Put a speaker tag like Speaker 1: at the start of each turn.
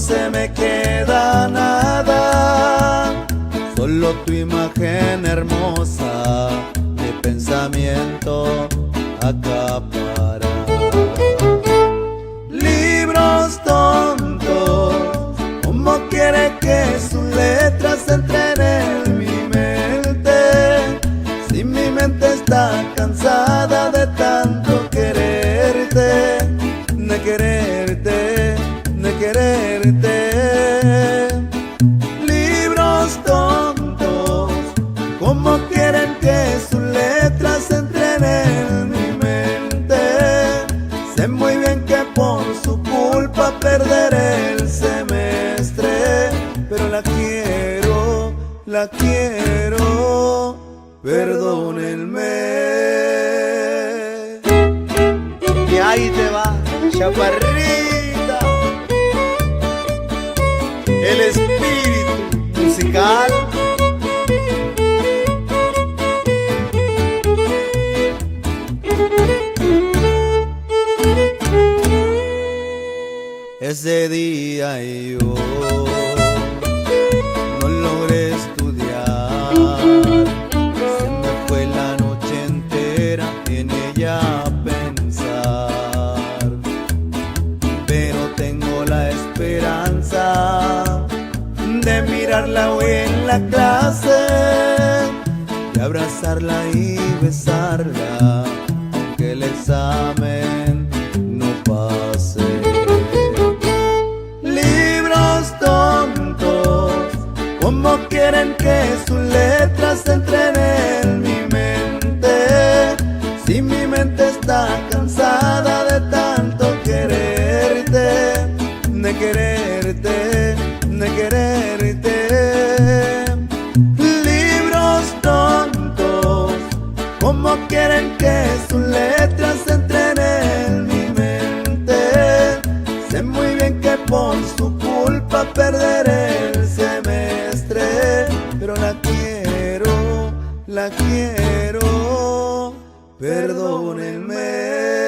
Speaker 1: se me queda nada, solo tu imagen hermosa, mi pensamiento acapara. Libros tontos, ¿cómo quiere que sus letras entren en mi mente? Si mi mente está cansada de tanto quererte, de quererte, de quererte. Libros tontos, ¿cómo quieren que sus letras entren en mi mente? Sé muy bien que por su culpa perderé el semestre, pero la quiero, perdónenme.
Speaker 2: Y ahí te va, chaparrita, el espíritu musical.
Speaker 1: Ese día yo no logré estudiar, se me fue la noche entera en ella a pensar, pero tengo la esperanza de mirarla hoy en la clase, de abrazarla y besarla, aunque el examen no pase. ¿Cómo quieren que sus letras entren en mi mente? Si mi mente está cansada de tanto quererte, de quererte, de quererte. Libros tontos, ¿cómo quieren que sus letras entren en mi mente? Sé muy bien que por su culpa perderé el semestre, pero la quiero, perdónenme.